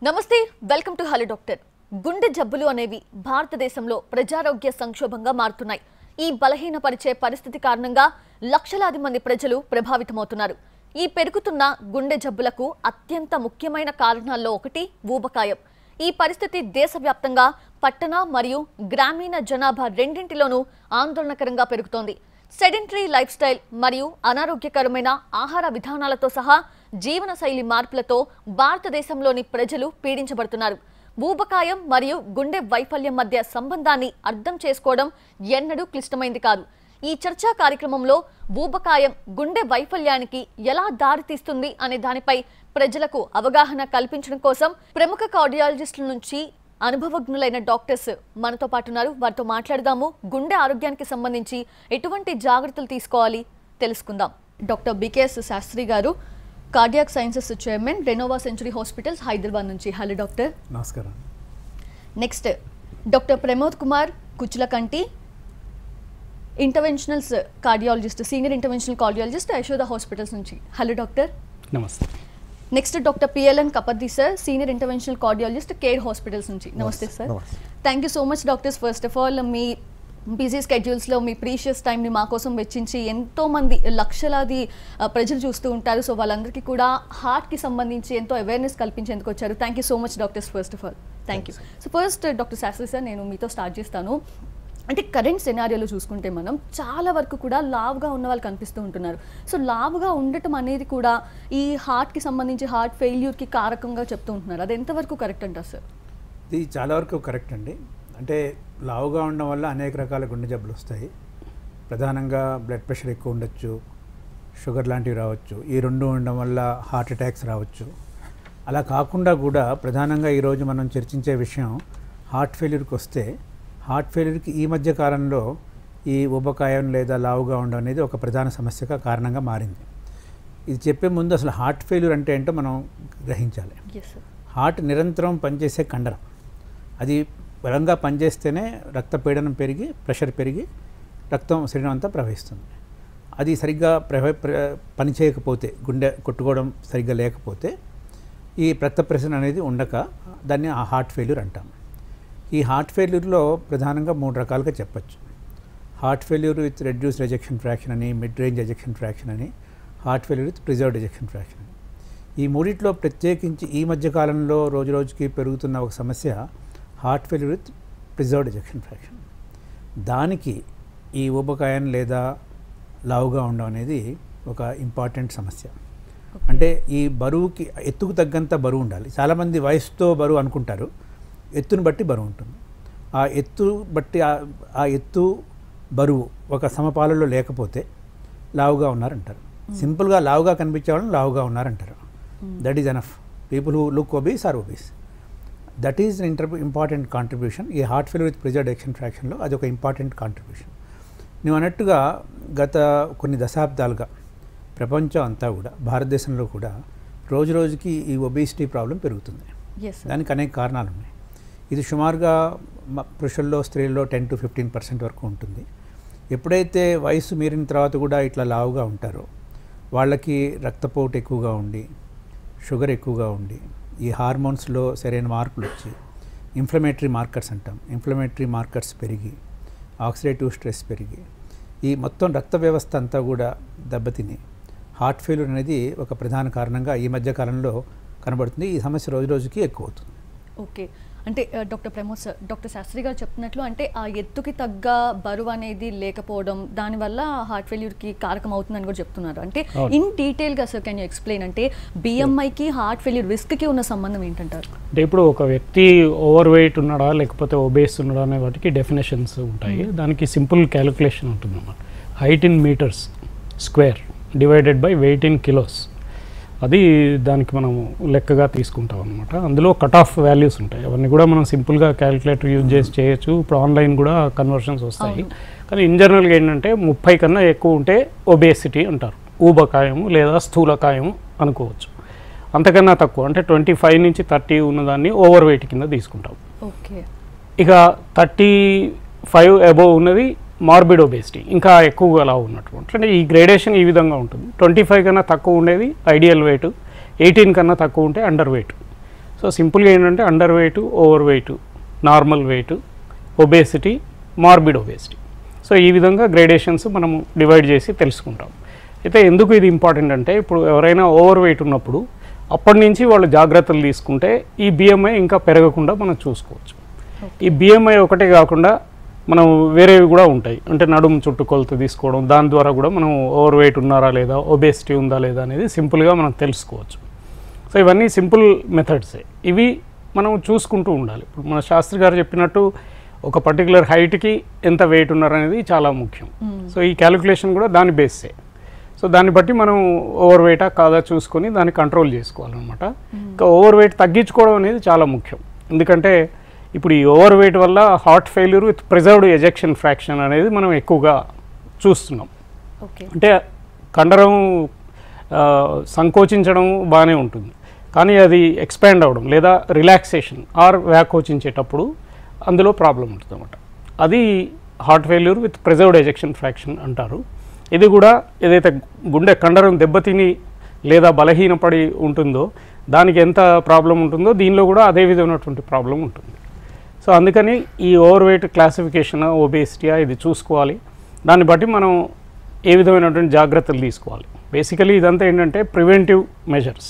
నమస్తే welcome to hello doctor. గుండె జబ్బులు అనేవి భారతదేశంలో ప్రజారోగ్య సంక్షోభంగా మారుతున్నాయి. ఈ బలహీనపరిచే పరిస్థితి కారణంగా లక్షలాది మంది ప్రజలు ప్రభావితమవుతున్నారు. ఈ పెరుగుతున్న గుండె జబ్బులకు అత్యంత ముఖ్యమైన కారణాల్లో ఒకటి ఊబకాయం. ఈ పరిస్థితి దేశవ్యాప్తంగా పట్టణ మరియు గ్రామీణ జనాభా రెండింటిలోనూ ఆందోళనకరంగా పెరుగుతోంది. సెడెంటరీ లైఫ్ స్టైల్ మరియు అనారోగ్యకరమైన ఆహార విధానాలతో సహా జీవనశైలి మార్పులతో భారతదేశంలోని ప్రజలు పీడించబడుతున్నారు. ఊబకాయం మరియు గుండె వైఫల్యం మధ్య సంబంధాన్ని అర్థం చేసుకోవడం ఎన్నడూ క్లిష్టమైంది కాదు. ఈ చర్చా కార్యక్రమంలో ఊబకాయం గుండె వైఫల్యానికి ఎలా దారితీస్తుంది అనే దానిపై ప్రజలకు అవగాహన కల్పించడం కోసం ప్రముఖ కార్డియాలజిస్టుల నుంచి అనుభవజ్ఞులైన డాక్టర్స్ మనతో పాటు ఉన్నారు. వారితో మాట్లాడదాము. గుండె ఆరోగ్యానికి సంబంధించి ఎటువంటి జాగ్రత్తలు తీసుకోవాలి తెలుసుకుందాం. డాక్టర్ బికేఎస్ శాస్త్రి గారు, cardiac sciences chairman, Renova Century Hospitals, Hyderabad నుంచి. Hello doctor. నమస్కారం. Next doctor Pramod Kumar Kuchlakanti, interventionals cardiologist, senior interventional cardiologist, Yashoda Hospitals నుంచి. Hello doctor. నమస్తే. Next doctor PLN Kapaddi sir, senior interventional cardiologist, Care Hospitals నుంచి. నమస్తే sir. Thank you so much doctors. First of all, మీ busy స్కెడ్యూల్స్లో మీ precious టైంని మా కోసం వెచ్చించి ఎంతోమంది లక్షలాది ప్రజలు చూస్తూ ఉంటారు. సో వాళ్ళందరికీ కూడా హార్ట్కి సంబంధించి ఎంతో అవేర్నెస్ కల్పించేందుకు వచ్చారు. Thank you so much doctors. First of all thank you. So first doctor Shastri sir, నేను మీతో స్టార్ట్ చేస్తాను. అంటే కరెంట్ సినారియోలో చూసుకుంటే మనం చాలా వరకు కూడా లావుగా ఉన్న వాళ్ళు కనిపిస్తూ ఉంటున్నారు. సో లావుగా ఉండటం అనేది కూడా ఈ హార్ట్కి సంబంధించి హార్ట్ ఫెయిల్యూర్కి కారకంగా చెప్తూ ఉంటున్నారు. అది ఎంతవరకు కరెక్ట్ అంటారు సార్? ఇది చాలా వరకు కరెక్ట్ అండి. అంటే లావుగా ఉండడం వల్ల అనేక రకాల గుండె జబ్బులు వస్తాయి. ప్రధానంగా బ్లడ్ ప్రెషర్ ఎక్కువ ఉండొచ్చు, షుగర్ లాంటివి రావచ్చు. ఈ రెండు ఉండడం వల్ల హార్ట్ అటాక్స్ రావచ్చు. అలా కాకుండా కూడా ప్రధానంగా ఈరోజు మనం చర్చించే విషయం హార్ట్ ఫెయిల్యూర్కి వస్తే, హార్ట్ ఫెయిల్యూర్కి ఈ మధ్య కాలంలో ఈ ఊబకాయం లేదా లావుగా ఉండడం అనేది ఒక ప్రధాన సమస్యగా కారణంగా మారింది. ఇది చెప్పే ముందు అసలు హార్ట్ ఫెయిల్యూర్ అంటే ఏంటో మనం గ్రహించాలి. హార్ట్ నిరంతరం పనిచేసే కండరం. అది బలంగా పనిచేస్తేనే రక్తపీడనం పెరిగి, ప్రెషర్ పెరిగి రక్తం శరీరం అంతా ప్రవహిస్తుంది. అది సరిగ్గా పని చేయకపోతే, గుండె కొట్టుకోవడం సరిగ్గా లేకపోతే ఈ రక్త ప్రెషర్ అనేది ఉండక దాన్ని హార్ట్ ఫెయిల్యూర్ అంటాం. ఈ హార్ట్ ఫెయిల్యూర్లో ప్రధానంగా 3 రకాలుగా చెప్పచ్చు. Heart failure with reduced ejection fraction అని, మిడ్ రేంజ్ ఎజెక్షన్ ఫ్రాక్షన్ అని, heart failure with preserved ejection fraction అని. ఈ మూడిట్లో ప్రత్యేకించి ఈ మధ్యకాలంలో రోజు రోజుకి పెరుగుతున్న ఒక సమస్య heart failure with preserved ejection fraction. దానికి ఈ ఊబకాయం లేదా లావుగా ఉండడం అనేది ఒక ఇంపార్టెంట్ సమస్య. అంటే ఈ బరువుకి, ఎత్తుకు తగ్గంత బరువు ఉండాలి. చాలామంది వయసుతో బరువు అనుకుంటారు. ఎత్తును బట్టి బరువు ఉంటుంది. ఆ ఎత్తు బట్టి ఆ ఎత్తు బరువు ఒక సమపాలలో లేకపోతే లావుగా ఉన్నారంటారు. సింపుల్గా లావుగా కనిపించే వాళ్ళని లావుగా ఉన్నారంటారు. That is enough. People who look obese are obese. That is important contribution. ఈ heart failure with preserved ejection ఫ్రాక్షన్లో అది ఒక ఇంపార్టెంట్ కాంట్రిబ్యూషన్. నువ్వు అన్నట్టుగా గత కొన్ని దశాబ్దాలుగా ప్రపంచం అంతా కూడా, భారతదేశంలో కూడా రోజు రోజుకి ఈ ఒబేసిటీ ప్రాబ్లం పెరుగుతుంది. దానికి అనేక కారణాలు ఉన్నాయి. ఇది సుమారుగా పురుషుల్లో, స్త్రీల్లో 10 to 15% వరకు ఉంటుంది. ఎప్పుడైతే వయసు మీరిన తర్వాత కూడా ఇట్లా లావుగా ఉంటారో వాళ్ళకి రక్తపోటు ఎక్కువగా ఉండి, షుగర్ ఎక్కువగా ఉండి, ఈ హార్మోన్స్లో సరైన మార్పులు వచ్చి, ఇన్ఫ్లమేటరీ మార్కర్స్ అంటాం, ఇన్ఫ్లమేటరీ మార్కర్స్ పెరిగి, ఆక్సిడేటివ్ స్ట్రెస్ పెరిగి, ఈ మొత్తం రక్త వ్యవస్థ అంతా కూడా దెబ్బతిని హార్ట్ ఫెయిల్యూర్ అనేది ఒక ప్రధాన కారణంగా ఈ మధ్య కాలంలో కనబడుతుంది. ఈ సమస్య రోజు రోజుకి ఎక్కువ అవుతుంది. ఓకే. అంటే doctor Pramod sir, doctor Shastri garu చెప్తున్నట్లు అంటే ఆ ఎత్తుకి తగ్గ బరువు అనేది లేకపోవడం దానివల్ల హార్ట్ ఫెయిల్యూర్కి కారకం అవుతుందని కూడా చెప్తున్నారు. అంటే ఇన్ డీటెయిల్గా సార్ కెన్ యూ ఎక్స్ప్లెయిన్, అంటే బిఎంఐకి హార్ట్ ఫెయిల్యూర్ రిస్క్కి ఉన్న సంబంధం ఏంటంటారు? అంటే ఇప్పుడు ఒక వ్యక్తి ఓవర్ వెయిట్ ఉన్నాడా లేకపోతే ఒబేస్ ఉన్నాడా అనే వాటికి డెఫినేషన్స్ ఉంటాయి. దానికి సింపుల్ క్యాలిక్యులేషన్ ఉంటుంది అన్నమాట. Height in metres square divided by weight in kilos. అది దానికి మనం లెక్కగా తీసుకుంటాం అనమాట. అందులో కట్ ఆఫ్ వాల్యూస్ ఉంటాయి. అవన్నీ కూడా మనం సింపుల్గా క్యాలిక్యులేటర్ యూజ్ చేసి చేయొచ్చు. ఇప్పుడు ఆన్లైన్ కూడా కన్వర్షన్స్ వస్తాయి. కానీ ఇన్ జనరల్గా ఏంటంటే 30 కన్నా ఎక్కువ ఉంటే ఒబేసిటీ అంటారు. ఊబకాయము లేదా స్థూలకాయము అనుకోవచ్చు. అంతకన్నా తక్కువ అంటే 25 నుంచి 30 ఉన్నదాన్ని ఓవర్ వెయిట్ కింద తీసుకుంటాం. ఓకే. ఇక 35 అబోవ్ ఉన్నది మార్బిడ్ ఒబేసిటీ, ఇంకా ఎక్కువగా అలా ఉన్నటువంటి. అంటే ఈ గ్రేడేషన్ ఈ విధంగా ఉంటుంది. 25 కన్నా తక్కువ ఉండేది ఐడియల్ వెయిట్, 18 కన్నా తక్కువ ఉంటే అండర్ వెయిట్. సో సింపుల్గా ఏంటంటే under weight, over weight, normal weight, obesity, morbid obesity. So ఈ విధంగా గ్రేడేషన్స్ మనము డివైడ్ చేసి తెలుసుకుంటాం. అయితే ఎందుకు ఇది ఇంపార్టెంట్ అంటే ఇప్పుడు ఎవరైనా ఓవర్ వెయిట్ ఉన్నప్పుడు అప్పటి నుంచి వాళ్ళు జాగ్రత్తలు తీసుకుంటే ఈ బిఎంఐ ఇంకా పెరగకుండా మనం చూసుకోవచ్చు. ఈ బిఎంఐ ఒకటే కాకుండా మనం వేరేవి కూడా ఉంటాయి, అంటే నడుము చుట్టూ కొలత తీసుకోవడం, దాని ద్వారా కూడా మనం ఓవర్ వెయిట్ ఉన్నారా లేదా, ఒబేసిటీ ఉందా లేదా అనేది సింపుల్గా మనం తెలుసుకోవచ్చు. సో ఇవన్నీ సింపుల్ మెథడ్సే, ఇవి మనం చూసుకుంటూ ఉండాలి. ఇప్పుడు మన శాస్త్రి గారు చెప్పినట్టు ఒక పర్టికులర్ హైట్కి ఎంత వెయిట్ ఉన్నారనేది చాలా ముఖ్యం. సో ఈ క్యాలిక్యులేషన్ కూడా దాని బేస్సే. సో దాన్ని బట్టి మనం ఓవర్ వెయిటా కాదా చూసుకొని దాన్ని కంట్రోల్ చేసుకోవాలన్నమాట. ఇంకా ఓవర్ వెయిట్ తగ్గించుకోవడం అనేది చాలా ముఖ్యం, ఎందుకంటే ఇప్పుడు ఈ ఓవర్ వెయిట్ వల్ల heart failure with preserved ejection fraction అనేది మనం ఎక్కువగా చూస్తున్నాం. అంటే కండరం సంకోచించడం బాగానే ఉంటుంది, కానీ అది ఎక్స్పాండ్ అవ్వడం లేదా రిలాక్సేషన్ ఆర్ వ్యాకోచించేటప్పుడు అందులో ప్రాబ్లం ఉంటుంది అన్నమాట. అది heart failure with preserved ejection fraction అంటారు. ఇది కూడా ఏదైతే గుండె కండరం దెబ్బతిని లేదా బలహీనపడి ఉంటుందో దానికి ఎంత ప్రాబ్లం ఉంటుందో దీనిలో కూడా అదే విధమైనటువంటి ప్రాబ్లం ఉంటుంది. సో అందుకని ఈ ఓవర్ వెయిట్ క్లాసిఫికేషన్, ఒబేసిటీయా ఇది చూసుకోవాలి. దాన్ని బట్టి మనం ఏ విధమైనటువంటి జాగ్రత్తలు తీసుకోవాలి. బేసికలీ ఇదంతా ఏంటంటే ప్రివెంటివ్ మెజర్స్,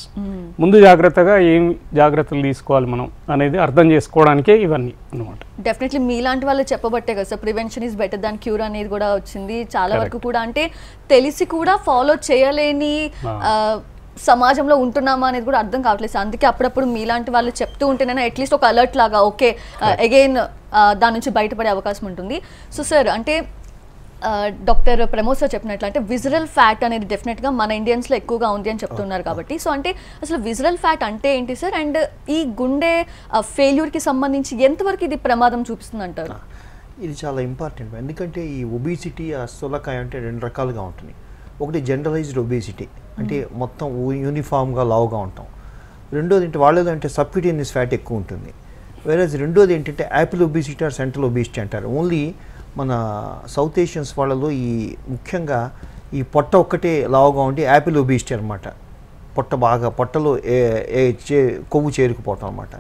ముందు జాగ్రత్తగా ఏం జాగ్రత్తలు తీసుకోవాలి మనం అనేది అర్థం చేసుకోవడానికే ఇవన్నీ అన్నమాట. డెఫినెట్లీ మీలాంటి వాళ్ళు చెప్పబట్టే కదా sir prevention is better than cure అనేది కూడా వచ్చింది. చాలా వరకు కూడా అంటే తెలిసి కూడా ఫాలో చేయలేని సమాజంలో ఉంటున్నామా అనేది కూడా అర్థం కావట్లేదు. అందుకే అప్పుడప్పుడు మీలాంటి వాళ్ళు చెప్తూ ఉంటేనే అట్లీస్ట్ ఒక అలర్ట్ లాగా ఓకే అగైన్ దాని నుంచి బయటపడే అవకాశం ఉంటుంది. సో సార్ అంటే డాక్టర్ ప్రమోద్ సార్ చెప్పినట్లు అంటే విజరల్ ఫ్యాట్ అనేది డెఫినెట్గా మన ఇండియన్స్లో ఎక్కువగా ఉంది అని చెప్తున్నారు కాబట్టి, సో అంటే అసలు విజరల్ ఫ్యాట్ అంటే ఏంటి సార్, అండ్ ఈ గుండె ఫెయిల్యూర్కి సంబంధించి ఎంతవరకు ఇది ప్రమాదం చూపిస్తుంది అంటారు? ఇది చాలా ఇంపార్టెంట్, ఎందుకంటే ఈ ఒబేసిటీ స్థూలకాయం అంటే రెండు రకాలుగా ఉంటుంది. ఒకటి జనరలైజ్డ్ ఒబేసిటీ అంటే మొత్తం యూనిఫామ్గా లావుగా ఉంటాం. రెండోది ఏంటి వాళ్ళలో అంటే సబ్క్యూటేనియస్ ఫ్యాట్ ఎక్కువ ఉంటుంది. వేరే రెండోది ఏంటంటే Apple obesity or central obesity అంటారు. ఓన్లీ మన సౌత్ ఏషియన్స్ వాళ్ళలో ఈ ముఖ్యంగా ఈ పొట్ట ఒక్కటే లావుగా ఉండి యాపిల్ ఒబేసిటీ అనమాట. పొట్ట బాగా పొట్టలో కొవ్వు చేరుకుపోవటం అనమాట.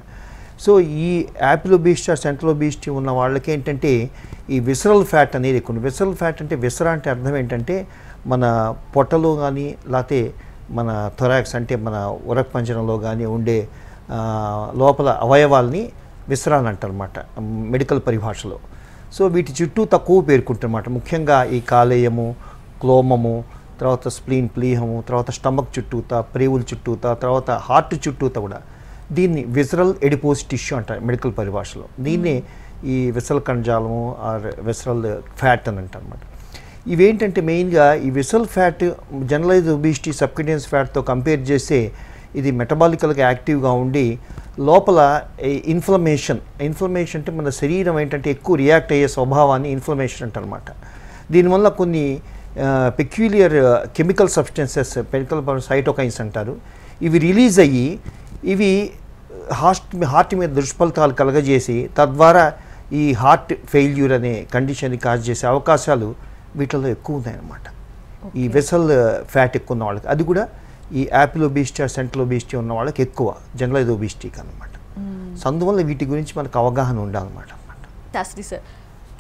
సో ఈ Apple obesity or central obesity ఉన్న వాళ్ళకి ఏంటంటే ఈ విసరల్ ఫ్యాట్ అనేది ఎక్కువ. విసరల్ ఫ్యాట్ అంటే విసర అంటే అర్థం ఏంటంటే మన పొట్టలో కానీ లేకపోతే మన థొరాక్స్ అంటే మన ఉరక్పంజరంలో కానీ ఉండే లోపల అవయవాల్ని విసర అని అంటారు అన్నమాట మెడికల్ పరిభాషలో. సో వీటి చుట్టూ తక్కువ పేర్కొంటారన్నమాట. ముఖ్యంగా ఈ కాలేయము, క్లోమము, తర్వాత స్ప్లీన్, ప్లీహము, తర్వాత స్టమక్ చుట్టూత, ప్రేవుల చుట్టూత, తర్వాత హార్ట్ చుట్టూత కూడా దీన్ని విసరల్ ఎడిపోస్ టిష్యూ అంటారు మెడికల్ పరిభాషలో. దీన్ని ఈ విసరల్ కణజాలము ఆర్ విసరల్ ఫ్యాట్ అని అంటారు అన్నమాట. ఇవేంటంటే మెయిన్గా ఈ visceral fat generalised obesity subcutaneous ఫ్యాట్తో కంపేర్ చేస్తే ఇది మెటబాలికల్గా యాక్టివ్గా ఉండి లోపల ఇన్ఫ్లమేషన్ అంటే మన శరీరం ఏంటంటే ఎక్కువ రియాక్ట్ అయ్యే స్వభావాన్ని ఇన్ఫ్లమేషన్ అంటారన్నమాట. దీనివల్ల కొన్ని peculiar chemical substances medical cytokines అంటారు, ఇవి రిలీజ్ అయ్యి ఇవి హార్ట్ మీద దుష్ఫలితాలు కలగజేసి తద్వారా ఈ హార్ట్ ఫెయిల్యూర్ అనే కండిషన్ని కాజ్ చేసే అవకాశాలు వీటిలో ఎక్కువ ఉన్నాయన్నమాట. ఈ వెసల్ ఫ్యాట్ ఎక్కువ ఉన్న వాళ్ళకి, అది కూడా ఈ యాపిల్ ఒబేసిటీ సెంట్రల్ ఒబేసిటీ ఉన్న వాళ్ళకి ఎక్కువ జనరలైజ్డ్ ఒబేసిటీకి అనమాట. సో అందువల్ల వీటి గురించి మనకు అవగాహన ఉండాలన్నమాట. సార్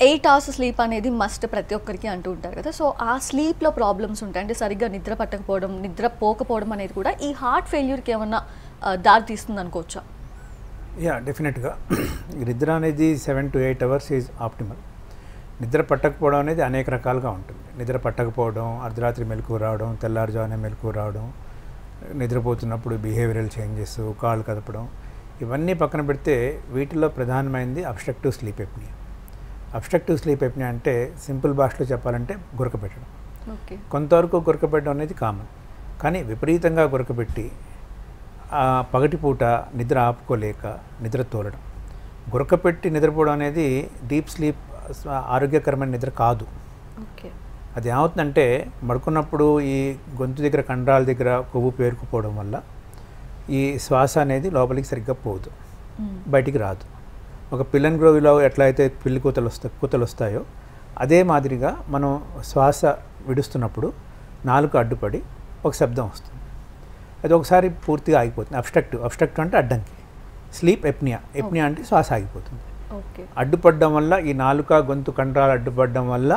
8 hours స్లీప్ అనేది మస్ట్ ప్రతి ఒక్కరికి అంటూ ఉంటారు కదా, సో ఆ స్లీప్లో ప్రాబ్లమ్స్ ఉంటాయి అంటే సరిగ్గా నిద్ర పట్టకపోవడం, నిద్ర పోకపోవడం అనేది కూడా ఈ హార్ట్ ఫెయిల్యూర్కి ఏమన్నా దారి తీస్తుంది అనుకోవచ్చా? యా, డెఫినెట్గా నిద్ర అనేది 7 to 8 hours ఈజ్ ఆప్టిమల్. నిద్ర పట్టకపోవడం అనేది అనేక రకాలుగా ఉంటుంది. నిద్ర పట్టకపోవడం, అర్ధరాత్రి మెలకువ రావడం, తెల్లారుజామునే మెలకువ రావడం, నిద్రపోతున్నప్పుడు బిహేవియరల్ చేంజెస్, కాళ్ళు కదపడం, ఇవన్నీ పక్కన పెడితే వీటిలో ప్రధానమైనది obstructive sleep apnoea. Obstructive sleep apnoea అంటే సింపుల్ భాషలో చెప్పాలంటే గురకపెట్టడం. కొంతవరకు గురకపెట్టడం అనేది కామన్, కానీ విపరీతంగా గురకపెట్టి పగటిపూట నిద్ర ఆపుకోలేక నిద్ర తోలడం, గురకపెట్టి నిద్రపోవడం అనేది డీప్ స్లీప్ ఆరోగ్యకరమైన నిద్ర కాదు. అది ఏమవుతుందంటే పడుకున్నప్పుడు ఈ గొంతు దగ్గర కండరాల దగ్గర కొవ్వు పేరుకుపోవడం వల్ల ఈ శ్వాస అనేది లోపలికి సరిగ్గా పోదు, బయటికి రాదు. ఒక పిల్లన్ గ్రోవిలో ఎట్లయితే పిల్లి కూతలు వస్తాయో అదే మాదిరిగా మనం శ్వాస విడుస్తున్నప్పుడు నాలుక అడ్డుపడి ఒక శబ్దం వస్తుంది. అది ఒకసారి పూర్తిగా ఆగిపోతుంది. అబ్స్ట్రక్టివ్ అంటే అడ్డంకి. స్లీప్ ఎప్నియా అంటే శ్వాస ఆగిపోతుంది. ఓకే. అడ్డుపడడం వల్ల ఈ నాలుక గొంతు కండరాలు అడ్డుపడడం వల్ల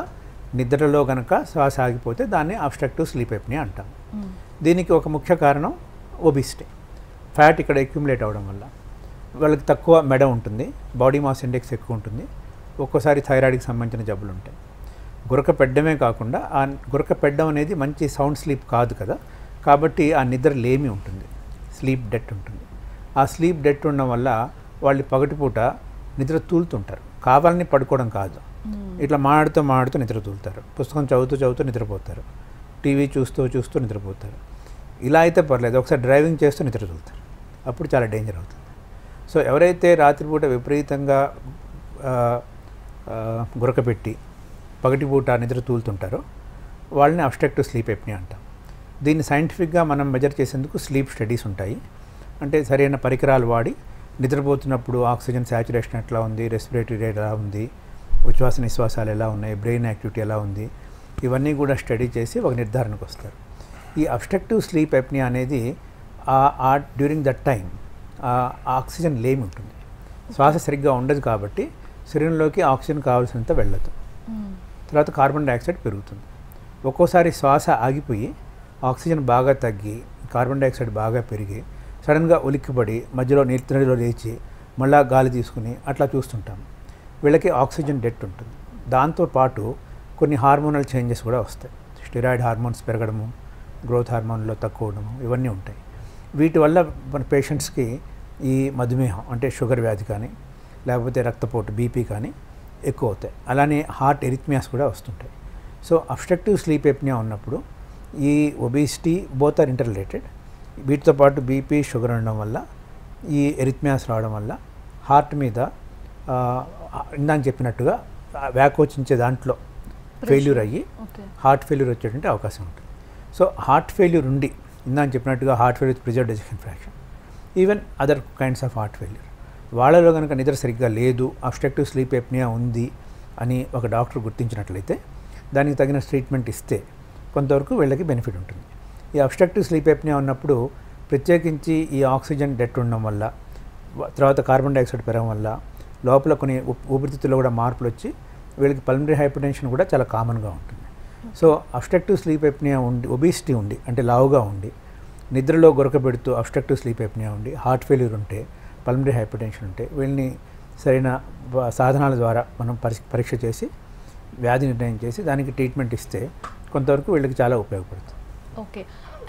నిద్రలో కనుక శ్వాస ఆగిపోతే దాన్ని అబ్స్ట్రక్టివ్ స్లీప్ ఎప్నియా అంటాం. దీనికి ఒక ముఖ్య కారణం ఒబిసిటీ, ఫ్యాట్ ఇక్కడ అక్యుములేట్ అవ్వడం వల్ల. వాళ్ళకి తక్కువ మెడ ఉంటుంది, బాడీ మాస్ ఇండెక్స్ ఎక్కువ ఉంటుంది, ఒక్కోసారి థైరాయిడ్కి సంబంధించిన జబ్బులు ఉంటాయి. గురక పెట్టడమే కాకుండా ఆ గురక పెట్టడం అనేది మంచి సౌండ్ స్లీప్ కాదు కదా, కాబట్టి ఆ నిద్ర లేమి ఉంటుంది, స్లీప్ డెట్ ఉంటుంది. ఆ స్లీప్ డెట్ ఉండడం వల్ల వాళ్ళు పగటిపూట నిద్ర తూలుతుంటారు, కావాలని పడుకోవడం కాదు, ఇట్లా మాడుతూ నిద్ర తూలుతారు, పుస్తకం చదువుతూ నిద్రపోతారు, టీవీ చూస్తూ నిద్రపోతారు. ఇలా అయితే పర్లేదు, ఒకసారి డ్రైవింగ్ చేస్తూ నిద్ర తూలుతారు, అప్పుడు చాలా డేంజర్ అవుతుంది. సో ఎవరైతే రాత్రిపూట విపరీతంగా గురక పెట్టి పగటిపూట నిద్ర తూలుతుంటారో వాళ్ళని అబ్స్ట్రక్టివ్ స్లీప్ ఎప్నియా అంటాం. దీన్ని సైంటిఫిక్గా మనం మెజర్ చేసేందుకు స్లీప్ స్టడీస్ ఉంటాయి. అంటే సరైన పరికరాలు వాడి నిద్రపోతున్నప్పుడు ఆక్సిజన్ శాచురేషన్ ఎట్లా ఉంది, రెస్పిరేటరీ రేట్ ఎలా ఉంది, ఉచ్ఛ్వాస నిశ్వాసాలు ఎలా ఉన్నాయి, బ్రెయిన్ యాక్టివిటీ ఎలా ఉంది, ఇవన్నీ కూడా స్టడీ చేసి ఒక నిర్ధారణకు వస్తారు. ఈ అబ్స్ట్రక్టివ్ స్లీప్ ఎప్నియా అనేది డ్యూరింగ్ దట్ టైం ఆక్సిజన్ లేమి ఉంటుంది, శ్వాస సరిగ్గా ఉండదు, కాబట్టి శరీరంలోకి ఆక్సిజన్ కావాల్సినంత వెళ్ళదు. తర్వాత కార్బన్ డైఆక్సైడ్ పెరుగుతుంది. ఒక్కోసారి శ్వాస ఆగిపోయి ఆక్సిజన్ బాగా తగ్గి కార్బన్ డైఆక్సైడ్ బాగా పెరిగి సడన్గా ఉలిక్కిపడి మధ్యలో నిద్రలో లేచి మళ్ళా గాలి తీసుకుని అట్లా చూస్తుంటాం. వీళ్ళకి ఆక్సిజన్ డెట్ ఉంటుంది. దాంతోపాటు కొన్ని హార్మోనల్ చేంజెస్ కూడా వస్తాయి. స్టెరాయిడ్ హార్మోన్స్ పెరగడము, గ్రోత్ హార్మోన్లో తక్కువ అవడము, ఇవన్నీ ఉంటాయి. వీటి వల్ల మన పేషెంట్స్కి ఈ మధుమేహం అంటే షుగర్ వ్యాధి కానీ లేకపోతే రక్తపోటు బీపీ కానీ ఎక్కువ అవుతాయి. అలానే హార్ట్ ఎరిథ్మియాస్ కూడా వస్తుంటాయి. సో అబ్స్ట్రక్టివ్ స్లీప్ ఎప్నియా ఉన్నప్పుడు ఈ obesity both are inter related. వీటితో పాటు బీపీ షుగర్ ఉండడం వల్ల ఈ ఎరిథ్మియాస్ రావడం వల్ల హార్ట్ మీద ఇందాక చెప్పినట్టుగా వ్యాకోచించే దాంట్లో ఫెయిల్యూర్ అయ్యి హార్ట్ ఫెయిల్యూర్ వచ్చేటువంటి అవకాశం ఉంటుంది. సో హార్ట్ ఫెయిల్యూర్ ఉండి ఇందాక చెప్పినట్టుగా heart failure preserved ejection fraction, even other kinds of heart failure, వాళ్ళలో కనుక నిద్ర సరిగ్గా లేదు, అబ్స్ట్రక్టివ్ స్లీప్ ఎప్నియా ఉంది అని ఒక డాక్టర్ గుర్తించినట్లయితే దానికి తగిన ట్రీట్మెంట్ ఇస్తే కొంతవరకు వీళ్ళకి బెనిఫిట్ ఉంటుంది. ఈ అబ్స్ట్రక్టివ్ స్లీప్ ఎప్నియా ఉన్నప్పుడు ప్రత్యేకించి ఈ ఆక్సిజన్ డెట్ ఉండడం వల్ల, తర్వాత కార్బన్ డైఆక్సైడ్ పెరగడం వల్ల లోపల కొన్ని ఊపిరితిత్తుల్లో కూడా మార్పులు వచ్చి వీళ్ళకి పల్మనరీ హైపర్టెన్షన్ కూడా చాలా కామన్గా ఉంటుంది. సో అబ్స్ట్రక్టివ్ స్లీప్ ఎప్నియా ఉండి, ఒబిసిటీ ఉండి అంటే లావుగా ఉండి నిద్రలో గురక పెడుతూ అబ్స్ట్రక్టివ్ స్లీప్ ఎప్నియా ఉండి హార్ట్ ఫెయిల్యూర్ ఉంటే, పల్మనరీ హైపర్టెన్షన్ ఉంటే వీళ్ళని సరైన సాధనాల ద్వారా మనం పరీక్ష చేసి వ్యాధి నిర్ణయం చేసి దానికి ట్రీట్మెంట్ ఇస్తే కొంతవరకు వీళ్ళకి చాలా ఉపయోగపడుతుంది. ఓకే.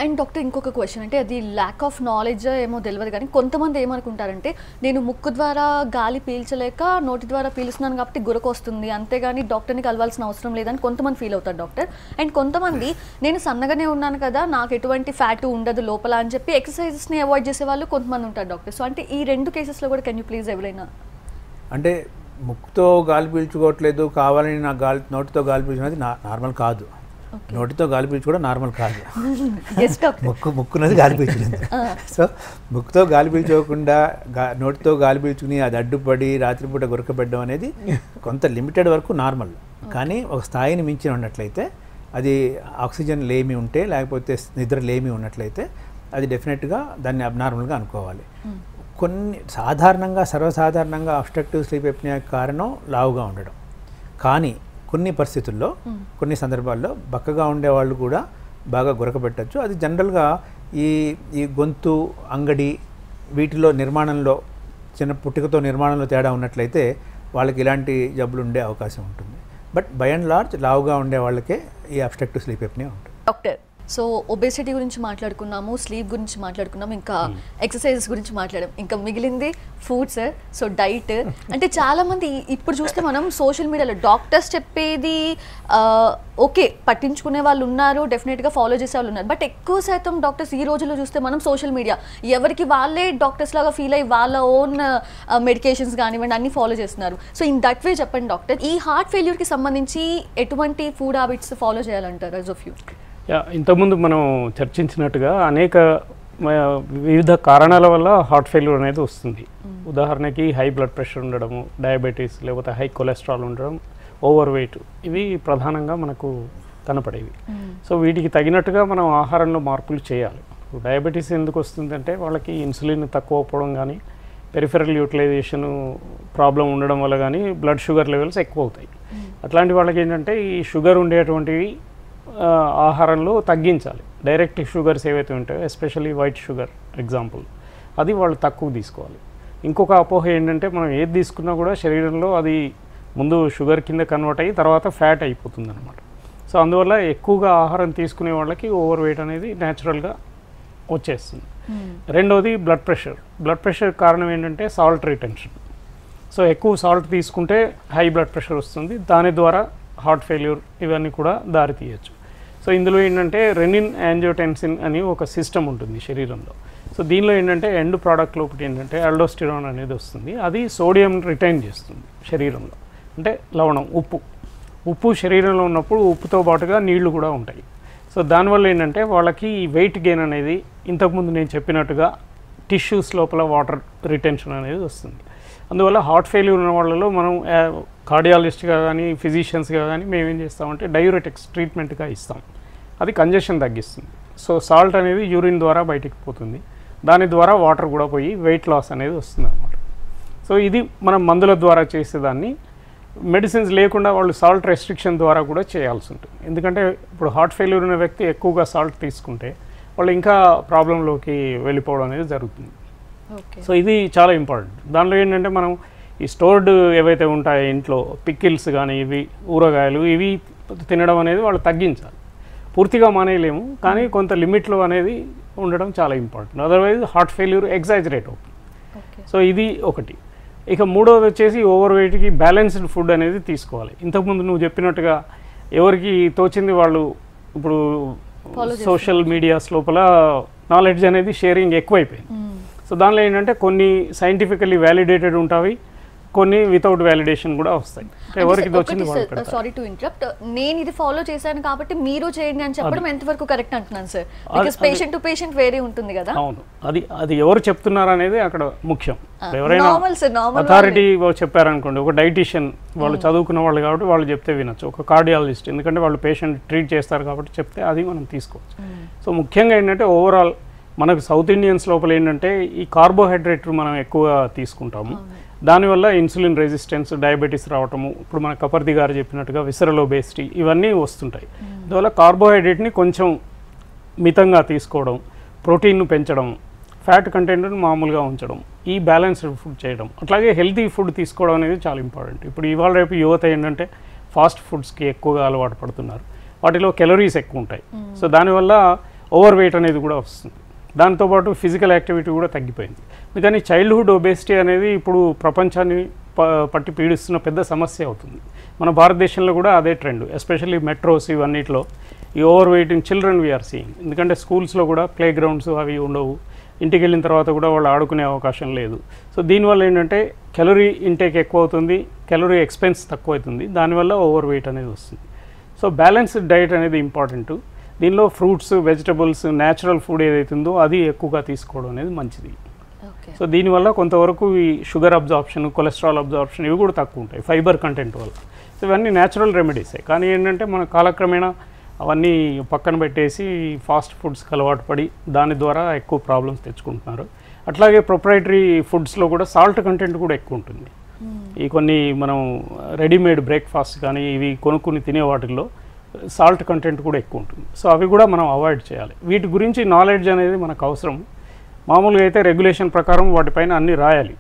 అండ్ డాక్టర్ ఇంకొక క్వశ్చన్, అంటే అది ల్యాక్ ఆఫ్ నాలెడ్జ్ ఏమో తెలియదు కానీ కొంతమంది ఏమనుకుంటారంటే నేను ముక్కు ద్వారా గాలి పీల్చలేక నోటి ద్వారా పీలుస్తున్నాను కాబట్టి గురక వస్తుంది, అంతేగాని డాక్టర్ని కలవాల్సిన అవసరం లేదని కొంతమంది ఫీల్ అవుతారు డాక్టర్. అండ్ కొంతమంది నేను సన్నగానే ఉన్నాను కదా, నాకు ఎటువంటి ఫ్యాట్ ఉండదు లోపల అని చెప్పి ఎక్సర్సైజెస్ని అవాయిడ్ చేసే వాళ్ళు కొంతమంది ఉంటారు డాక్టర్. సో అంటే ఈ రెండు కేసెస్లో కూడా కెన్ యూ ప్లీజ్ ఎవరైనా, అంటే ముక్కుతో గాలి పీల్చుకోవట్లేదు కావాలని నా నోటితో గాలి పీల్చుకున్నది నార్మల్ కాదు, నోటితో గాలి పీల్చుకోవడం నార్మల్ కాదు, ముక్కున్నది గాలి పీల్చుకుంది. సో ముక్కుతో గాలి పీల్చుకోకుండా నోటితో గాలి పీల్చుకుని అది అడ్డుపడి రాత్రిపూట గురకబెట్టడం అనేది కొంత లిమిటెడ్ వరకు నార్మల్. కానీ ఒక స్థాయిని మించి ఉన్నట్లయితే, అది ఆక్సిజన్ లేమి ఉంటే లేకపోతే నిద్ర లేమి ఉన్నట్లయితే అది డెఫినెట్గా దాన్ని అబ్నార్మల్గా అనుకోవాలి. కొన్ని సర్వసాధారణంగా అబ్స్ట్రక్టివ్ స్లీప్ ఎప్నియా కారణం లావుగా ఉండడం, కానీ కొన్ని పరిస్థితుల్లో కొన్ని సందర్భాల్లో బక్కగా ఉండేవాళ్ళు కూడా బాగా గురకబెట్టచ్చు. అది జనరల్గా ఈ గొంతు అంగడి వీటిలో నిర్మాణంలో చిన్న పుట్టుకతో నిర్మాణంలో తేడా ఉన్నట్లయితే వాళ్ళకి ఇలాంటి జబ్బులు ఉండే అవకాశం ఉంటుంది. బట్ బై అండ్ లార్జ్ లావుగా ఉండే వాళ్ళకే ఈ అబ్స్ట్రక్టివ్ స్లీప్ ఎప్నియా ఉంటుంది. డాక్టర్, సో ఒబేసిటీ గురించి మాట్లాడుకున్నాము, స్లీప్ గురించి మాట్లాడుకున్నాము, ఇంకా ఎక్సర్సైజెస్ గురించి మాట్లాడాం, ఇంకా మిగిలింది ఫుడ్ సార్. సో డైట్ అంటే చాలామంది ఇప్పుడు చూస్తే మనం సోషల్ మీడియాలో డాక్టర్స్ చెప్పేది ఓకే పట్టించుకునే వాళ్ళు ఉన్నారు, డెఫినెట్గా ఫాలో చేసే వాళ్ళు ఉన్నారు, బట్ ఎక్కువ శాతం డాక్టర్స్ ఈ రోజుల్లో చూస్తే మనం సోషల్ మీడియా ఎవరికి వాళ్ళే డాక్టర్స్ లాగా ఫీల్ అయ్యి వాళ్ళ ఓన్ మెడికేషన్స్ కానివ్వండి అన్ని ఫాలో చేస్తున్నారు. సో ఇన్ దట్ వే చెప్పండి డాక్టర్, ఈ హార్ట్ ఫెయిల్యూర్కి సంబంధించి ఎటువంటి ఫుడ్ హ్యాబిట్స్ ఫాలో చేయాలంటారు యాజ్ ఆఫ్ యూ? ఇంతకుముందు మనం చర్చించినట్టుగా అనేక వివిధ కారణాల వల్ల హార్ట్ ఫెయిల్యూర్ అనేది వస్తుంది. ఉదాహరణకి హై బ్లడ్ ప్రెషర్ ఉండడము, డయాబెటీస్, లేకపోతే హై కొలెస్ట్రాల్ ఉండడం, ఓవర్ వెయిట్, ఇవి ప్రధానంగా మనకు కనపడేవి. సో వీటికి తగినట్టుగా మనం ఆహారంలో మార్పులు చేయాలి. డయాబెటీస్ ఎందుకు వస్తుందంటే వాళ్ళకి ఇన్సులిన్ తక్కువ అవ్వడం కానీ పెరిఫెరల్ యూటిలైజేషన్ ప్రాబ్లం ఉండడం వల్ల కానీ బ్లడ్ షుగర్ లెవెల్స్ ఎక్కువ అవుతాయి. అట్లాంటి వాళ్ళకి ఏంటంటే ఈ షుగర్ ఉండేటువంటివి ఆహారంలో తగ్గించాలి. డైరెక్ట్ షుగర్స్ ఏవైతే ఉంటాయో ఎస్పెషల్లీ వైట్ షుగర్ ఎగ్జాంపుల్, అది వాళ్ళు తక్కువ తీసుకోవాలి. ఇంకొక అపోహ ఏంటంటే మనం ఏది తీసుకున్నా కూడా శరీరంలో అది ముందు షుగర్ కింద కన్వర్ట్ అయ్యి తర్వాత ఫ్యాట్ అయిపోతుంది అనమాట. సో అందువల్ల ఎక్కువగా ఆహారం తీసుకునే వాళ్ళకి ఓవర్ వెయిట్ అనేది న్యాచురల్గా వచ్చేస్తుంది. రెండోది బ్లడ్ ప్రెషర్ కారణం ఏంటంటే సాల్ట్ రిటెన్షన్. సో ఎక్కువ సాల్ట్ తీసుకుంటే హై బ్లడ్ ప్రెషర్ వస్తుంది, దాని ద్వారా హార్ట్ ఫెయిల్యూర్ ఇవన్నీ కూడా దారి తీయచ్చు. సో ఇందులో ఏంటంటే రెనిన్ యాంజియోటెన్సిన్ అని ఒక సిస్టమ్ ఉంటుంది శరీరంలో. సో దీనిలో ఏంటంటే ఎండ్ ప్రోడక్ట్లో ఒకటి ఏంటంటే అల్డోస్టిరాన్ అనేది వస్తుంది. అది సోడియం రిటైన్ చేస్తుంది శరీరంలో, అంటే లవణం, ఉప్పు శరీరంలో ఉన్నప్పుడు ఉప్పుతో పాటుగా నీళ్లు కూడా ఉంటాయి. సో దానివల్ల ఏంటంటే వాళ్ళకి ఈ వెయిట్ గెయిన్ అనేది ఇంతకుముందు నేను చెప్పినట్టుగా టిష్యూస్ లోపల వాటర్ రిటెన్షన్ అనేది వస్తుంది. అందువల్ల హార్ట్ ఫెయిల్యూర్ ఉన్న వాళ్ళలో మనం కార్డియాలజిస్ట్గా కానీ ఫిజిషియన్స్గా కానీ మేము ఏం చేస్తామంటే డయూరెటిక్స్ ట్రీట్మెంట్గా ఇస్తాం. అది కంజెషన్ తగ్గిస్తుంది. సో సాల్ట్ అనేది యూరిన్ ద్వారా బయటికి పోతుంది, దాని ద్వారా వాటర్ కూడా పోయి వెయిట్ లాస్ అనేది వస్తుంది అన్నమాట. సో ఇది మనం మందుల ద్వారా చేసేదాన్ని మెడిసిన్స్ లేకుండా వాళ్ళు సాల్ట్ రెస్ట్రిక్షన్ ద్వారా కూడా చేయాల్సి ఉంటుంది. ఎందుకంటే ఇప్పుడు హార్ట్ ఫెయిల్యూర్ ఉన్న వ్యక్తి ఎక్కువగా సాల్ట్ తీసుకుంటే వాళ్ళు ఇంకా ప్రాబ్లంలోకి వెళ్ళిపోవడం అనేది జరుగుతుంది. సో ఇది చాలా ఇంపార్టెంట్. దానిలో ఏంటంటే మనం ఈ స్టోర్డ్ ఏవైతే ఉంటాయో ఇంట్లో పికిల్స్ కానీ ఇవి ఊరగాయలు ఇవి తినడం అనేది వాళ్ళు తగ్గించాలి. పూర్తిగా మానేయలేము, కానీ కొంత లిమిట్లో అనేది ఉండడం చాలా important. Otherwise heart failure exaggerate అవుతుంది. సో ఇది ఒకటి. ఇక మూడవది వచ్చేసి ఓవర్ వెయిట్కి బ్యాలెన్స్డ్ ఫుడ్ అనేది తీసుకోవాలి. ఇంతకుముందు నువ్వు చెప్పినట్టుగా ఎవరికి తోచింది వాళ్ళు ఇప్పుడు సోషల్ మీడియాస్ లోపల నాలెడ్జ్ అనేది షేరింగ్ ఎక్కువైపోయింది. సో దానిలో ఏంటంటే కొన్ని సైంటిఫికల్లీ వ్యాలిడేటెడ్ ఉంటాయి, కొన్ని వితౌట్ వ్యాలిడేషన్ కూడా వస్తాయి. ఎవరికి వచ్చింది వాళ్ళు పెడతారు. సారీ టు ఇంటరప్ట్, నేను ఇది ఫాలో చేశాను కాబట్టి మీరు చేయండి అని చెప్పడం ఎంతవరకు కరెక్ట్ అంటున్నాను sir? Because patient to patient వేరే ఉంటుంది కదా. అవును, అది ఎవరు చెప్తున్నారు అనేది అక్కడ ముఖ్యం. ఎవరైనా అథారిటీ చెప్పారనుకోండి, ఒక డైటీషియన్ వాళ్ళు చదువుకున్న వాళ్ళు కాబట్టి వాళ్ళు చెప్తే వినొచ్చు. ఒక కార్డియాలజిస్ట్ ఎందుకంటే వాళ్ళు పేషెంట్ ట్రీట్ చేస్తారు కాబట్టి చెప్తే అది మనం తీసుకోవచ్చు. సో ముఖ్యంగా ఏంటంటే ఓవరాల్ మనకు సౌత్ ఇండియన్స్ లోపల ఏంటంటే ఈ కార్బోహైడ్రేట్ మనం ఎక్కువ తీసుకుంటాము. దానివల్ల ఇన్సులిన్ రెసిస్టెన్స్, డయాబెటీస్ రావటము, ఇప్పుడు మన కపర్ది గారు చెప్పినట్టుగా విసరల్ ఒబేసిటీ ఇవన్నీ వస్తుంటాయి. అందువల్ల కార్బోహైడ్రేట్ని కొంచెం మితంగా తీసుకోవడం, ప్రోటీన్ను పెంచడం, ఫ్యాట్ కంటెంట్ను మామూలుగా ఉంచడం, ఈ బ్యాలెన్స్డ్ ఫుడ్ చేయడం, అట్లాగే హెల్తీ ఫుడ్ తీసుకోవడం అనేది చాలా ఇంపార్టెంట్. ఇప్పుడు ఇవాళ రేపు యువత ఏంటంటే ఫాస్ట్ ఫుడ్స్కి ఎక్కువగా అలవాటు పడుతున్నారు. వాటిలో కెలరీస్ ఎక్కువ ఉంటాయి. సో దానివల్ల ఓవర్ వెయిట్ అనేది కూడా వస్తుంది. దాంతోపాటు ఫిజికల్ యాక్టివిటీ కూడా తగ్గిపోయింది. అందుకని చైల్డ్హుడ్ ఒబేసిటీ అనేది ఇప్పుడు ప్రపంచాన్ని పట్టి పీడిస్తున్న పెద్ద సమస్య అవుతుంది. మన భారతదేశంలో కూడా అదే ట్రెండ్, ఎస్పెషల్లీ మెట్రోస్ ఇవన్నిట్లో ఈ overweight in children we are seeing. ఎందుకంటే స్కూల్స్లో కూడా ప్లే గ్రౌండ్స్ అవి ఉండవు, ఇంటికి వెళ్ళిన తర్వాత కూడా వాళ్ళు ఆడుకునే అవకాశం లేదు. సో దీనివల్ల ఏంటంటే కెలరీ ఇంటేక్ ఎక్కువ అవుతుంది, కెలరీ ఎక్స్పెన్స్ తక్కువ అవుతుంది, దానివల్ల ఓవర్ వెయిట్ అనేది వస్తుంది. సో బ్యాలెన్స్డ్ డైట్ అనేది ఇంపార్టెంట్. దీనిలో ఫ్రూట్స్, వెజిటబుల్స్, న్యాచురల్ ఫుడ్ ఏదైతుందో అది ఎక్కువగా తీసుకోవడం అనేది మంచిది. సో దీనివల్ల కొంతవరకు ఈ షుగర్ అబ్జార్ప్షన్, కొలెస్ట్రాల్ అబ్జార్ప్షన్ ఇవి కూడా తక్కువ ఉంటాయి ఫైబర్ కంటెంట్ వల్ల. సో ఇవన్నీ న్యాచురల్ రెమెడీసే. కానీ ఏంటంటే మన కాలక్రమేణా అవన్నీ పక్కన పెట్టేసి ఫాస్ట్ ఫుడ్స్కి అలవాటు పడి దాని ద్వారా ఎక్కువ ప్రాబ్లమ్స్ తెచ్చుకుంటున్నారు. అట్లాగే ప్రొప్రైటరీ ఫుడ్స్లో కూడా సాల్ట్ కంటెంట్ కూడా ఎక్కువ ఉంటుంది. ఈ కొన్ని మనం రెడీమేడ్ బ్రేక్ఫాస్ట్ కానీ ఇవి కొనుక్కుని తినే వాటిల్లో సాల్ట్ కంటెంట్ కూడా ఎక్కువ ఉంటుంది. సో అవి కూడా మనం అవాయిడ్ చేయాలి. వీటి గురించి నాలెడ్జ్ అనేది మనకు అవసరం. మామూలుగా అయితే రెగ్యులేషన్ ప్రకారం వాటిపైన అన్నీ రాయాలి,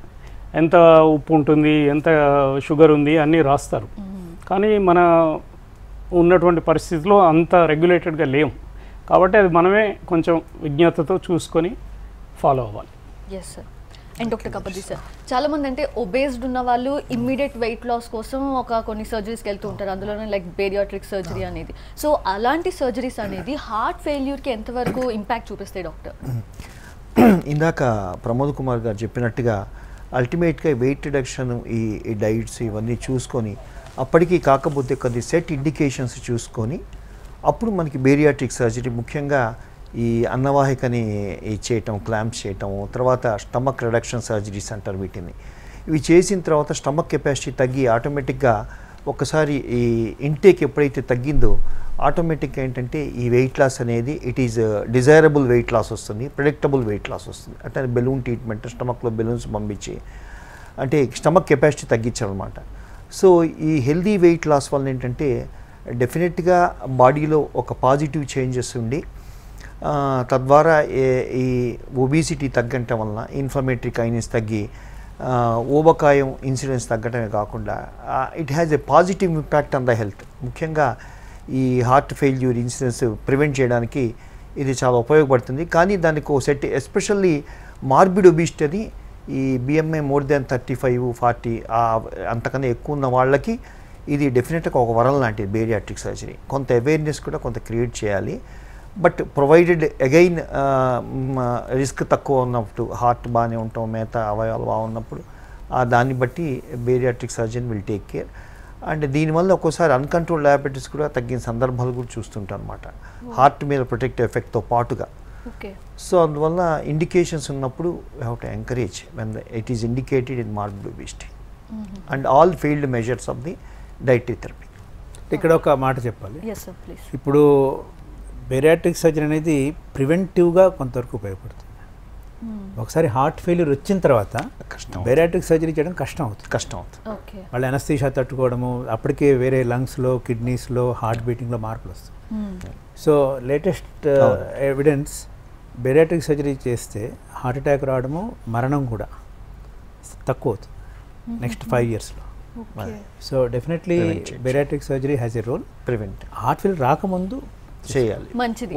ఎంత ఉప్పు ఉంటుంది, ఎంత షుగర్ ఉంది అన్నీ రాస్తారు. కానీ మన ఉన్నటువంటి పరిస్థితిలో అంత రెగ్యులేటెడ్గా లేము కాబట్టి అది మనమే కొంచెం విజ్ఞతతో చూసుకొని ఫాలో అవ్వాలి. Yes sir. And doctor Kapardi sir, చాలామంది అంటే ఒబేస్డ్ ఉన్న వాళ్ళు ఇమ్మీడియట్ వెయిట్ లాస్ కోసం కొన్ని సర్జరీస్కి వెళ్తూ ఉంటారు, అందులోనే లైక్ బేరియాట్రిక్ సర్జరీ అనేది. సో అలాంటి సర్జరీస్ అనేది హార్ట్ ఫెయిల్యూర్కి ఎంతవరకు ఇంపాక్ట్ చూపిస్తాయి డాక్టర్? ఇందాక ప్రమోద్ కుమార్ గారు చెప్పినట్టుగా అల్టిమేట్గా వెయిట్ రిడక్షన్, ఈ డైట్స్ ఇవన్నీ చూసుకొని అప్పటికి కాకపోతే కొద్ది సెట్ ఇండికేషన్స్ చూసుకొని అప్పుడు మనకి బేరియాట్రిక్ సర్జరీ, ముఖ్యంగా ఈ అన్నవాహికని చేయటం, క్లాంప్స్ చేయటం, తర్వాత స్టమక్ రిడక్షన్ సర్జరీస్ అంటారు వీటిని. ఇవి చేసిన తర్వాత స్టమక్ కెపాసిటీ తగ్గి ఆటోమేటిక్గా ఒక్కసారి ఈ ఇంటేక్ ఎప్పుడైతే తగ్గిందో ఆటోమేటిక్గా ఏంటంటే ఈ వెయిట్ లాస్ అనేది it is desirable weight loss వస్తుంది, ప్రిడిక్టబుల్ వెయిట్ లాస్ వస్తుంది. అంటే బెలూన్ ట్రీట్మెంట్, స్టమక్లో బెలూన్స్ పంపించి అంటే స్టమక్ కెపాసిటీ తగ్గించాలన్నమాట. సో ఈ హెల్దీ వెయిట్ లాస్ వల్ల ఏంటంటే డెఫినెట్గా బాడీలో ఒక పాజిటివ్ చేంజెస్ ఉండి తద్వారా ఈ ఒబిసిటీ తగ్గటం వలన ఇన్ఫ్లమేటరీ కైనెస్ తగ్గి ఊబకాయం ఇన్సిడెన్స్ తగ్గటమే కాకుండా it has a positive impact on the health. ముఖ్యంగా ఈ హార్ట్ ఫెయిల్యూర్ ఇన్సిడెన్స్ ప్రివెంట్ చేయడానికి ఇది చాలా ఉపయోగపడుతుంది. కానీ దానికి ఓ సెట్ ఎస్పెషల్లీ మార్బిడ్ ఒబిసిటీ అని ఈ బిఎంఐ మోర్ దాన్ 35, 40 అంతకన్నా ఎక్కువ ఉన్న వాళ్ళకి ఇది డెఫినెట్గా ఒక వరం లాంటిది బేరియాట్రిక్ సర్జరీ. కొంత అవేర్నెస్ కూడా కొంత క్రియేట్ చేయాలి. బట్ ప్రొవైడెడ్ అగైన్ రిస్క్ తక్కువ ఉన్నప్పుడు, హార్ట్ బాగానే ఉంటాం, మిగతా అవయవాలు బాగున్నప్పుడు దాన్ని బట్టి bariatric surgeon will take care. And దీనివల్ల ఒక్కోసారి అన్కంట్రోల్ డయాబెటీస్ కూడా తగ్గిన సందర్భాలు కూడా చూస్తుంటాం అనమాట, హార్ట్ మీద ప్రొటెక్టివ్ ఎఫెక్ట్తో పాటుగా. సో అందువల్ల ఇండికేషన్స్ ఉన్నప్పుడు we have to encourage when it is indicated in morbid obesity and all failed measures of the dietary therapy. ఇక్కడ ఒక మాట చెప్పాలి. ఇప్పుడు బేరియాట్రిక్ సర్జరీ అనేది ప్రివెంటివ్గా కొంతవరకు ఉపయోగపడుతుంది. ఒకసారి హార్ట్ ఫెయిల్యూర్ వచ్చిన తర్వాత బేరియాట్రిక్ సర్జరీ చేయడం కష్టం అవుతుంది. వాళ్ళు ఎనస్థీషియా తట్టుకోవడము, అప్పటికే వేరే లంగ్స్లో, కిడ్నీస్లో, హార్ట్ బీటింగ్లో మార్పులు వస్తాయి. So latest evidence bariatric surgery చేస్తే హార్ట్ అటాక్ రావడము, మరణం కూడా తక్కువ అవుతుంది నెక్స్ట్ 5 yearsలో. So definitely bariatric surgery has a role. Prevent heart failure రాకముందు చేయాలి,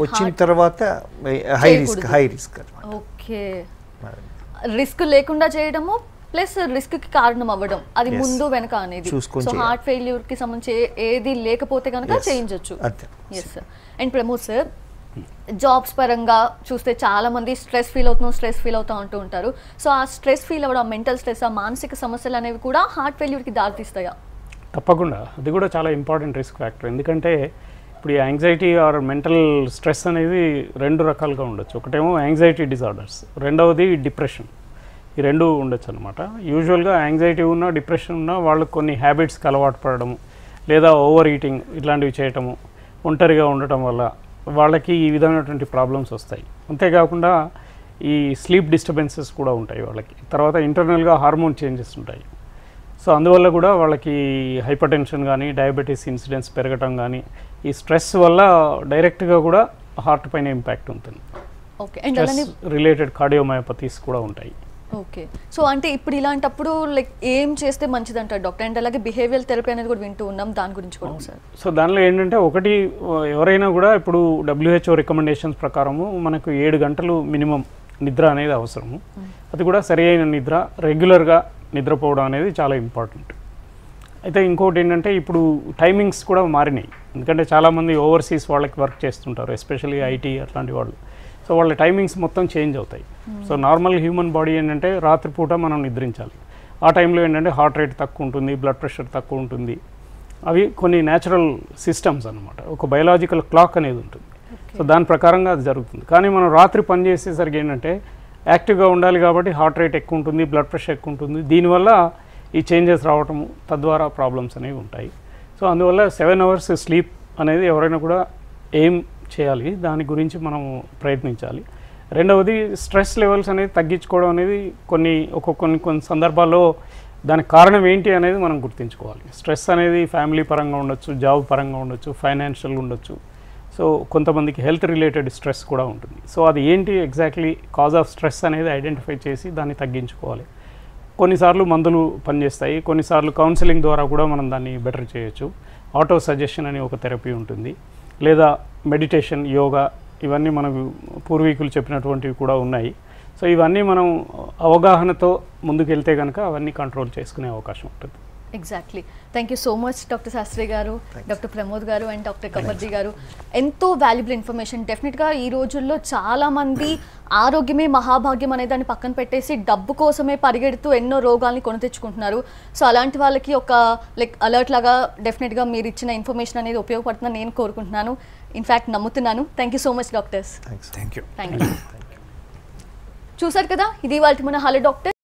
వచ్చిన తర్వాత హై రిస్క్. ఓకే, రిస్క్ లేకుండా చేయడము ప్లస్ రిస్క్ కి కారణం అవ్వడం, అది ముందు వెనక అనేది. సో హార్ట్ ఫెయిల్యూర్ కి సంబంధించి ఏది లేకపోతే కనుక చేయించవచ్చు. Yes sir. And Pramod sir, jobs పరంగా చూస్తే చాలా మంది స్ట్రెస్ ఫీల్ అవుతూ అంటూ ఉంటారు. సో ఆ స్ట్రెస్ ఫీల్ అవ్వడం, మెంటల్ స్ట్రెస్, ఆ మానసిక సమస్యలు అనేవి కూడా హార్ట్ ఫెయిల్యూర్కి దారితీస్తాయా? తప్పకుండా, అది కూడా చాలా ఇంపార్టెంట్ రిస్క్ ఫ్యాక్టర్. ఎందుకంటే ఇప్పుడు ఈ యాంగ్జైటీ ఆర్ మెంటల్ స్ట్రెస్ అనేది 2 రకాలుగా ఉండొచ్చు. ఒకటేమో యాంగ్జైటీ డిజార్డర్స్, రెండవది డిప్రెషన్. ఈ 2 ఉండొచ్చు అనమాట. యూజువల్గా యాంగ్జైటీ ఉన్న, డిప్రెషన్ ఉన్న వాళ్ళకి కొన్ని హ్యాబిట్స్కి అలవాటు పడడము, లేదా ఓవర్ ఈటింగ్ ఇట్లాంటివి చేయటము, ఒంటరిగా ఉండటం వల్ల వాళ్ళకి ఈ విధమైనటువంటి ప్రాబ్లమ్స్ వస్తాయి. అంతేకాకుండా ఈ స్లీప్ డిస్టర్బెన్సెస్ కూడా ఉంటాయి వాళ్ళకి. తర్వాత ఇంటర్నల్గా హార్మోన్ చేంజెస్ ఉంటాయి. సో అందువల్ల కూడా వాళ్ళకి హైపర్ టెన్షన్ కానీ, డయాబెటీస్ ఇన్సిడెన్స్ పెరగటం కానీ, ఈ స్ట్రెస్ వల్ల డైరెక్ట్గా కూడా హార్ట్ పైన ఇంపాక్ట్ ఉంటుంది. స్ట్రెస్ రిలేటెడ్ కార్డియోమయోపతీస్ కూడా ఉంటాయి. ఓకే, సో అంటే ఇప్పుడు ఇలాంటప్పుడు లైక్ ఏం చేస్తే మంచిది అంటారు డాక్టర్? అండ్ అలాగే బిహేవియర్ థెరపీ అనేది కూడా వింటూ ఉన్నాం, దాని గురించి కూడా సార్. సో దానిలో ఏంటంటే, ఒకటి ఎవరైనా కూడా ఇప్పుడు WHO రికమెండేషన్స్ ప్రకారము మనకు 7 గంటలు మినిమం నిద్ర అనేది అవసరము. అది కూడా సరి అయిన నిద్ర, రెగ్యులర్గా నిద్రపోవడం అనేది చాలా ఇంపార్టెంట్. అయితే ఇంకోటి ఏంటంటే, ఇప్పుడు టైమింగ్స్ కూడా మారినాయి. ఎందుకంటే చాలామంది ఓవర్సీస్ వాళ్ళకి వర్క్ చేస్తుంటారు, ఎస్పెషల్లీ ఐటీ అట్లాంటి వాళ్ళు. సో వాళ్ళ టైమింగ్స్ మొత్తం చేంజ్ అవుతాయి. సో నార్మల్ హ్యూమన్ బాడీ ఏంటంటే రాత్రిపూట మనం నిద్రించాలి. ఆ టైంలో ఏంటంటే హార్ట్ రేట్ తక్కువ ఉంటుంది, బ్లడ్ ప్రెషర్ తక్కువ ఉంటుంది. అవి కొన్ని న్యాచురల్ సిస్టమ్స్ అన్నమాట, ఒక బయలాజికల్ క్లాక్ అనేది ఉంటుంది. సో దాని ప్రకారంగా అది జరుగుతుంది. కానీ మనం రాత్రి పని చేసేసరికి ఏంటంటే యాక్టివ్గా ఉండాలి కాబట్టి హార్ట్ రేట్ ఎక్కువ ఉంటుంది, బ్లడ్ ప్రెషర్ ఎక్కువ ఉంటుంది. దీనివల్ల ఈ చేంజెస్ రావటము, తద్వారా ప్రాబ్లమ్స్ అనేవి ఉంటాయి. సో అందువల్ల 7 hours స్లీప్ అనేది ఎవరైనా కూడా ఏం చేయాలి, దాని గురించి మనం ప్రయత్నించాలి. రెండవది స్ట్రెస్ లెవెల్స్ అనేది తగ్గించుకోవడం అనేది కొన్ని సందర్భాల్లో దానికి కారణం ఏంటి అనేది మనం గుర్తించుకోవాలి. స్ట్రెస్ అనేది ఫ్యామిలీ పరంగా ఉండొచ్చు, జాబ్ పరంగా ఉండొచ్చు, ఫైనాన్షియల్ ఉండొచ్చు. సో కొంతమందికి హెల్త్ రిలేటెడ్ స్ట్రెస్ కూడా ఉంటుంది. సో అది ఏంటి ఎగ్జాక్ట్లీ కాజ్ ఆఫ్ స్ట్రెస్ అనేది ఐడెంటిఫై చేసి దాన్ని తగ్గించుకోవాలి. కొన్నిసార్లు మందులు పనిచేస్తాయి, కొన్నిసార్లు కౌన్సిలింగ్ ద్వారా కూడా మనం దాన్ని బెటర్ చేయొచ్చు. ఆటో సజెషన్ అని ఒక థెరపీ ఉంటుంది, లేదా మెడిటేషన్, యోగా, ఇవన్నీ మనకు పూర్వీకులు చెప్పినటువంటివి కూడా ఉన్నాయి. సో ఇవన్నీ మనం అవగాహనతో ముందుకెళ్తే కనుక అవన్నీ కంట్రోల్ చేసుకునే అవకాశం ఉంటుంది. Exactly. Thank you so much doctor Shastri garu, doctor Pramod గారు అండ్ డాక్టర్ కబర్జీ గారు. ఎంతో వాల్యుబుల్ ఇన్ఫర్మేషన్. డెఫినెట్గా ఈ రోజుల్లో చాలామంది ఆరోగ్యమే మహాభాగ్యం అనే దాన్ని పక్కన పెట్టేసి డబ్బు కోసమే పరిగెడుతూ ఎన్నో రోగాల్ని కొని తెచ్చుకుంటున్నారు. సో అలాంటి వాళ్ళకి ఒక అలర్ట్ లాగా డెఫినెట్గా మీరు ఇచ్చిన ఇన్ఫర్మేషన్ అనేది ఉపయోగపడుతుందని నేను కోరుకుంటున్నాను, ఇన్ఫ్యాక్ట్ నమ్ముతున్నాను. Thank you so much doctors. Thank you. చూసారు కదా, ఇది వాళ్ళ మన హలో డాక్టర్.